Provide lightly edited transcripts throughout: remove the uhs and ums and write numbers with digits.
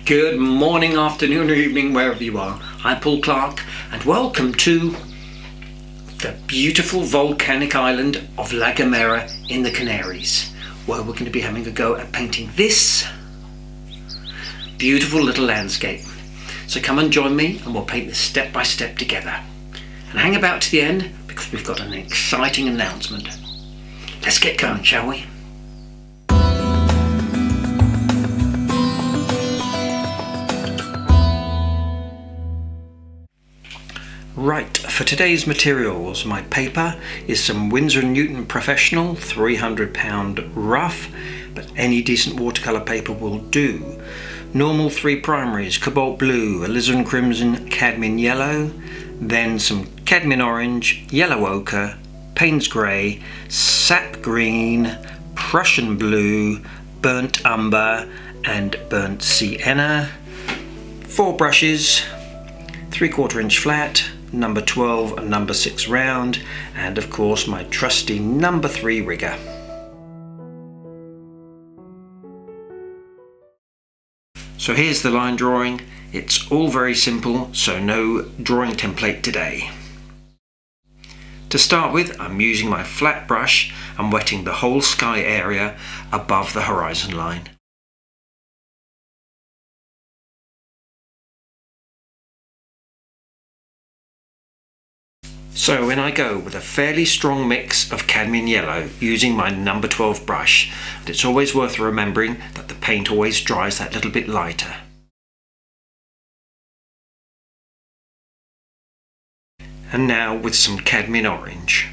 Good morning, afternoon or evening, wherever you are. I'm Paul Clark and welcome to the beautiful volcanic island of La Gomera in the Canaries, where we're going to be having a go at painting this beautiful little landscape. So come and join me and we'll paint this step by step together. And hang about to the end because we've got an exciting announcement. Let's get going, shall we? Right, for today's materials, my paper is some Winsor & Newton Professional 300-pound rough, but any decent watercolour paper will do. Normal 3 primaries, Cobalt Blue, Alizarin Crimson, Cadmium Yellow, then some Cadmium Orange, Yellow Ochre, Payne's Grey, Sap Green, Prussian Blue, Burnt Umber and Burnt Sienna. 4 brushes, 3/4 inch flat, number 12 and number 6 round, and of course my trusty number 3 rigger. So here's the line drawing. It's all very simple, so no drawing template today. To start with, I'm using my flat brush and wetting the whole sky area above the horizon line. So in I go with a fairly strong mix of Cadmium Yellow using my number 12 brush, and it's always worth remembering that the paint always dries that little bit lighter. And now with some Cadmium Orange.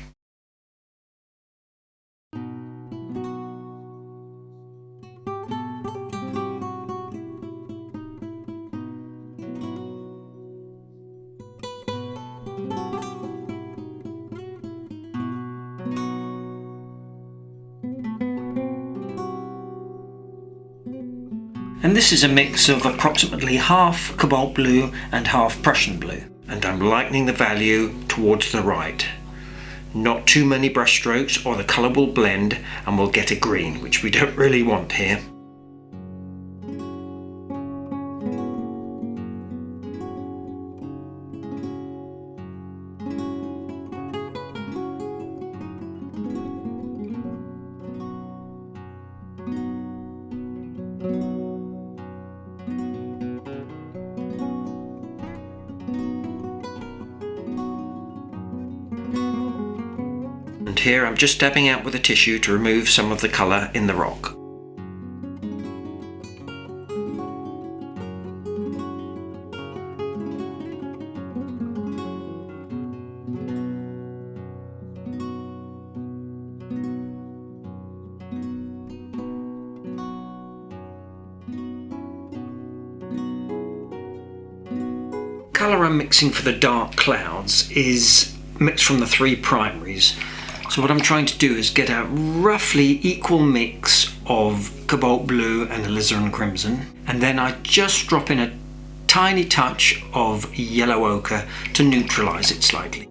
And this is a mix of approximately half Cobalt Blue and half Prussian Blue. And I'm lightening the value towards the right. Not too many brush strokes or the colour will blend and we'll get a green, which we don't really want here. And here I'm just dabbing out with a tissue to remove some of the colour in the rock. Colour I'm mixing for the dark clouds is mixed from the 3 primaries. So what I'm trying to do is get a roughly equal mix of Cobalt Blue and Alizarin Crimson, and then I just drop in a tiny touch of Yellow Ochre to neutralise it slightly.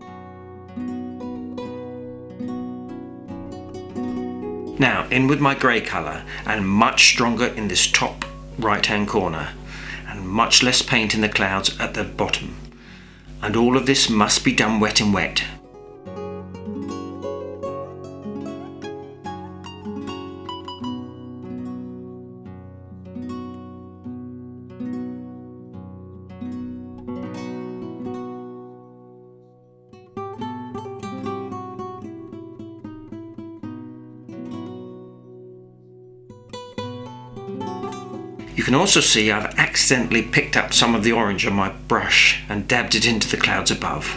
Now in with my grey colour, and much stronger in this top right hand corner, and much less paint in the clouds at the bottom. And all of this must be done wet and wet. You can also see I've accidentally picked up some of the orange on my brush and dabbed it into the clouds above.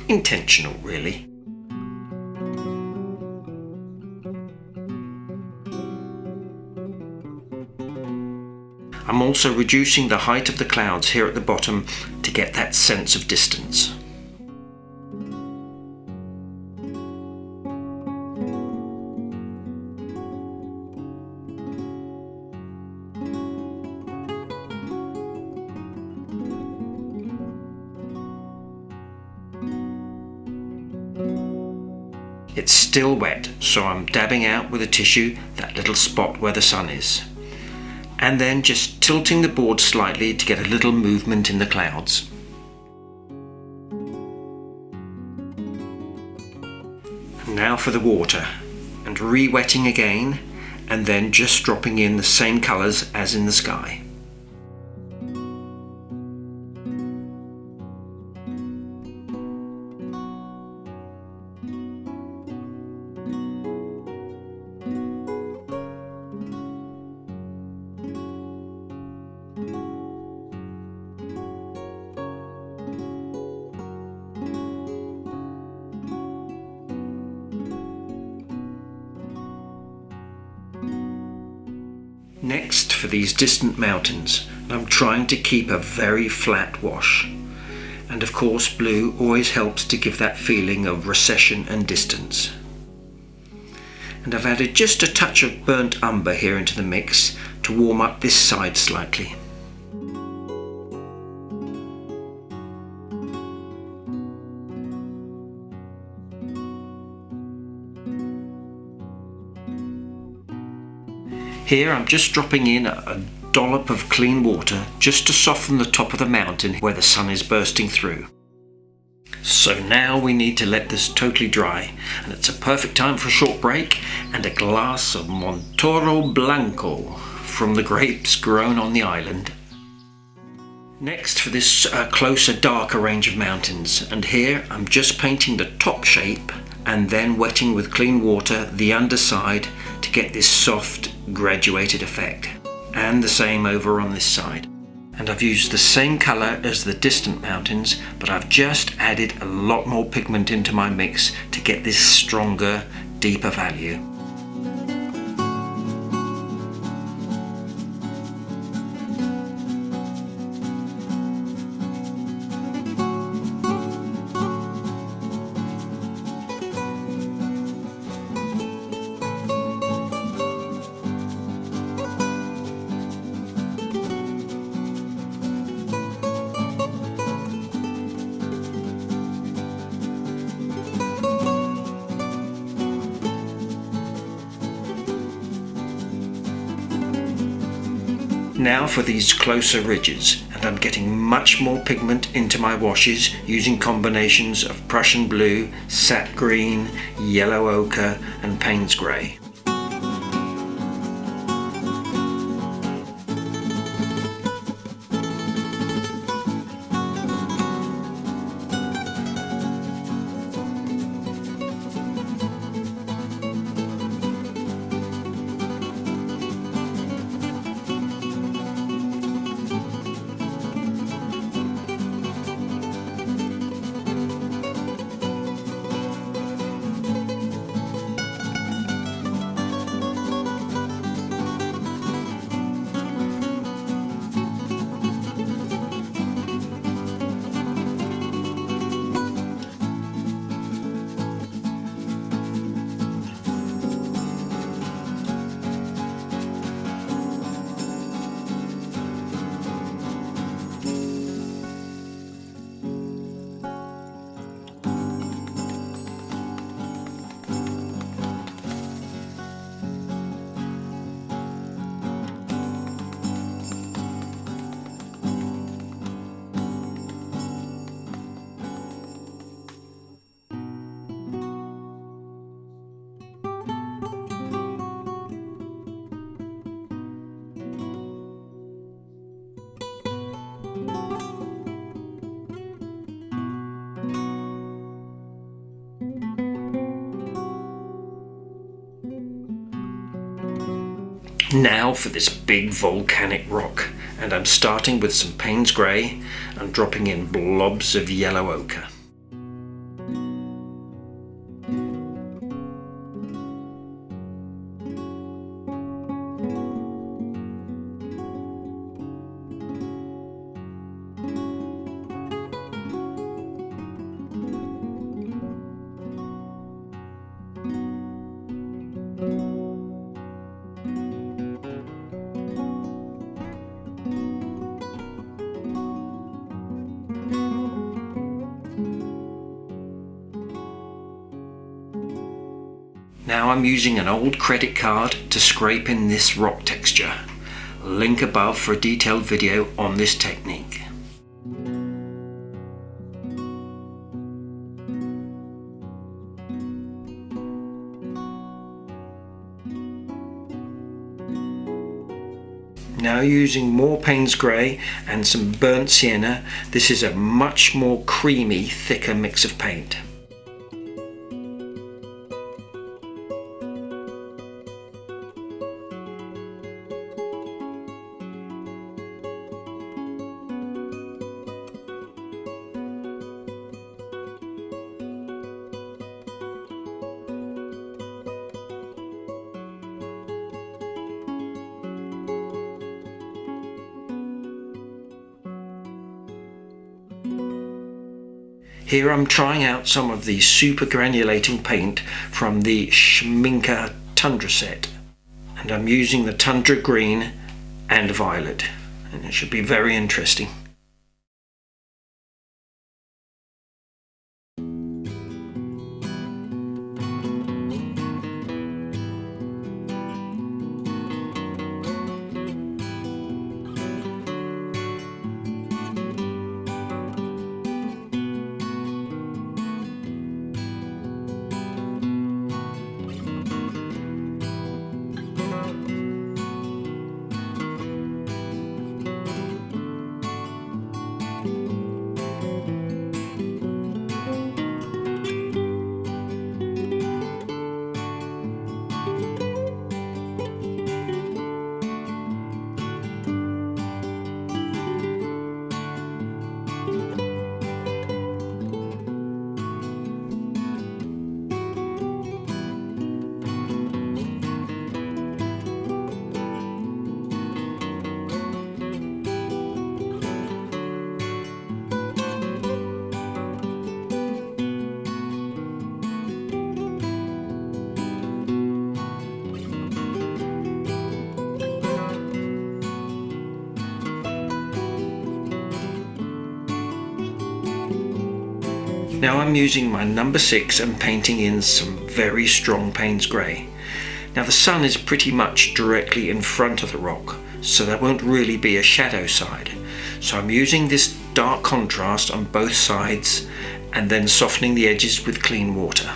Intentional, really. I'm also reducing the height of the clouds here at the bottom to get that sense of distance. It's still wet, so I'm dabbing out with a tissue that little spot where the sun is. and then just tilting the board slightly to get a little movement in the clouds. Now for the water, and re-wetting again, and then just dropping in the same colours as in the sky. Next for these distant mountains, I'm trying to keep a very flat wash, and of course blue always helps to give that feeling of recession and distance. And I've added just a touch of burnt umber here into the mix to warm up this side slightly. Here I'm just dropping in a dollop of clean water just to soften the top of the mountain where the sun is bursting through. So now we need to let this totally dry, and it's a perfect time for a short break and a glass of Montoro Blanco from the grapes grown on the island. Next for this closer, darker range of mountains, and here I'm just painting the top shape and then wetting with clean water the underside to get this soft graduated effect, and the same over on this side. And I've used the same colour as the distant mountains, but I've just added a lot more pigment into my mix to get this stronger, deeper value. Now for these closer ridges, and I'm getting much more pigment into my washes using combinations of Prussian blue, sap green, yellow ochre and Payne's grey. Now for this big volcanic rock, and I'm starting with some Payne's grey and dropping in blobs of yellow ochre. Now I'm using an old credit card to scrape in this rock texture. Link above for a detailed video on this technique. Now using more Payne's Grey and some burnt sienna, this is a much more creamy, thicker mix of paint. Here I'm trying out some of the super granulating paint from the Schminke Tundra set, and I'm using the Tundra green and violet, and it should be very interesting. Now I'm using my number 6 and painting in some very strong Payne's Grey. Now the sun is pretty much directly in front of the rock, so there won't really be a shadow side. So I'm using this dark contrast on both sides and then softening the edges with clean water.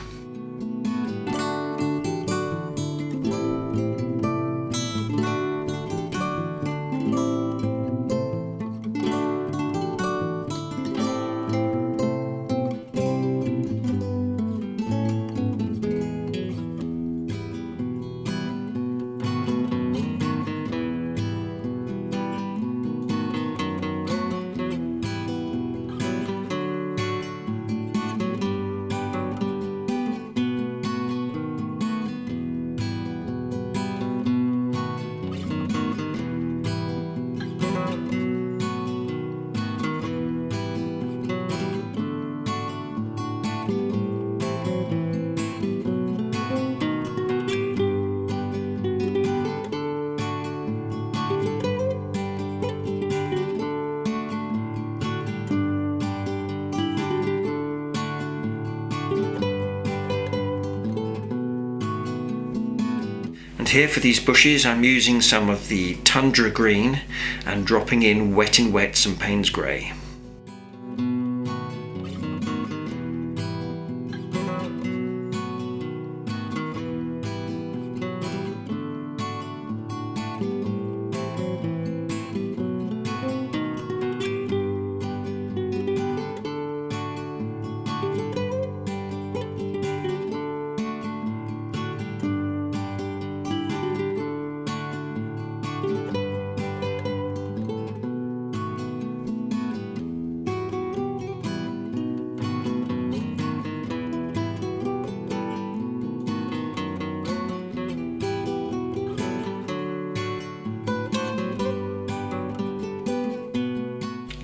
And here for these bushes I'm using some of the Tundra green and dropping in Wet in Wet some Payne's Grey.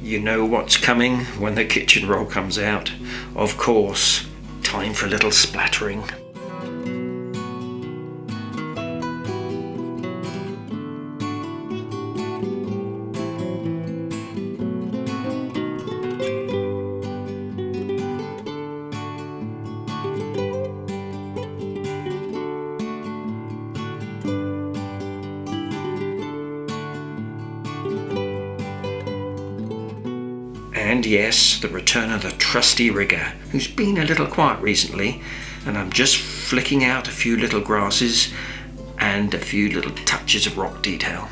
You know what's coming when the kitchen roll comes out. Of course, time for a little splattering. And yes, the return of the trusty rigger, who's been a little quiet recently, and I'm just flicking out a few little grasses and a few little touches of rock detail.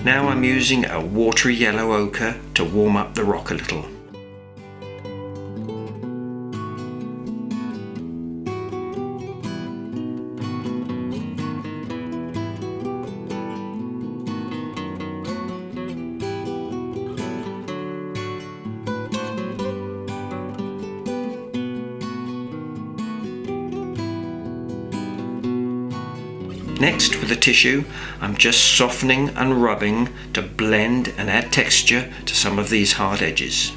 Now I'm using a watery yellow ochre to warm up the rock a little. Next, with a tissue, I'm just softening and rubbing to blend and add texture to some of these hard edges.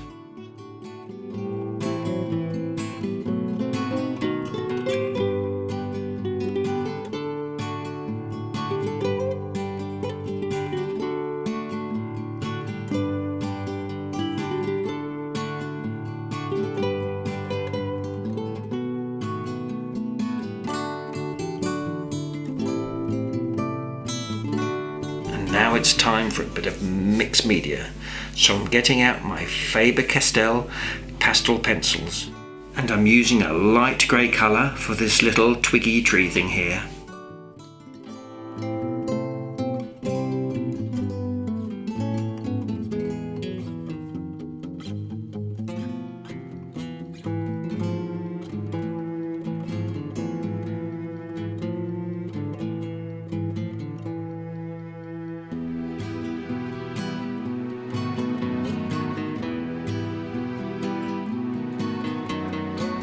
Now it's time for a bit of mixed media, so I'm getting out my Faber-Castell pastel pencils, and I'm using a light grey colour for this little twiggy tree thing here.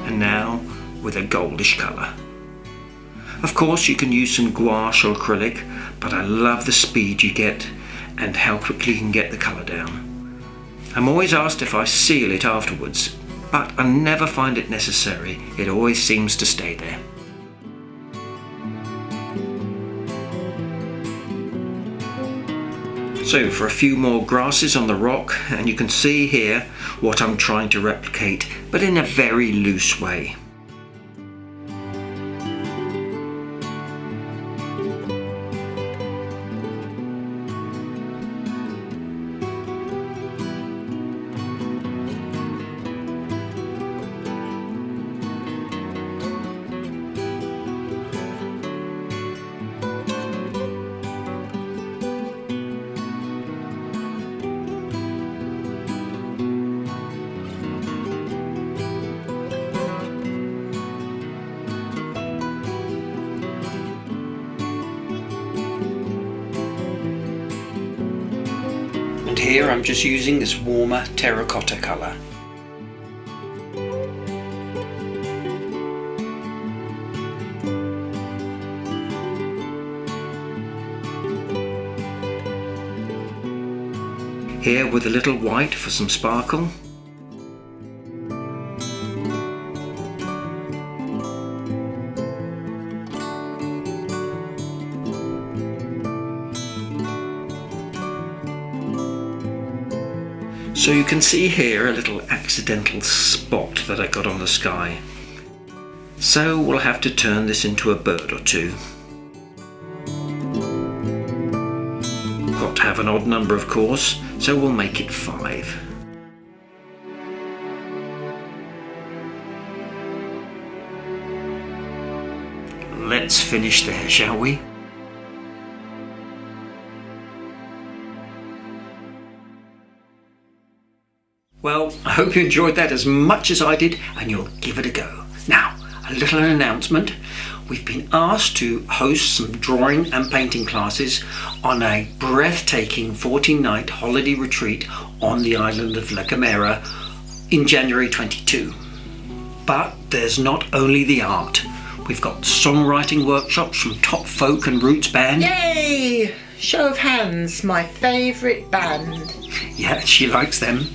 And now with a goldish colour. Of course you can use some gouache or acrylic, but I love the speed you get and how quickly you can get the colour down. I'm always asked if I seal it afterwards, but I never find it necessary. It always seems to stay there. So for a few more grasses on the rock, and you can see here what I'm trying to replicate, but in a very loose way. And here I'm just using this warmer terracotta colour. Here with a little white for some sparkle. So you can see here a little accidental spot that I got on the sky. So we'll have to turn this into a bird or two. Got to have an odd number, of course, so we'll make it 5. Let's finish there, shall we? Well, I hope you enjoyed that as much as I did, and you'll give it a go. Now, a little announcement. We've been asked to host some drawing and painting classes on a breathtaking 14-night holiday retreat on the island of Gomera in January 22. But there's not only the art. We've got songwriting workshops from Top Folk and Roots Band. Yay! Show of hands, my favourite band. Yeah, she likes them.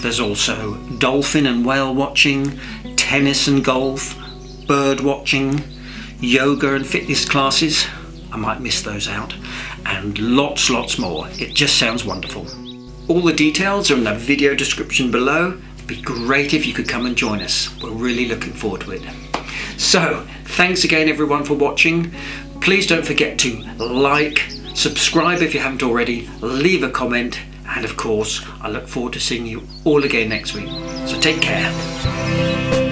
There's also dolphin and whale watching, tennis and golf, bird watching, yoga and fitness classes. I might miss those out. And lots more. It just sounds wonderful. All the details are in the video description below. It'd be great if you could come and join us. We're really looking forward to it. So, thanks again everyone for watching. Please don't forget to like, subscribe if you haven't already, leave a comment, and of course, I look forward to seeing you all again next week. So take care.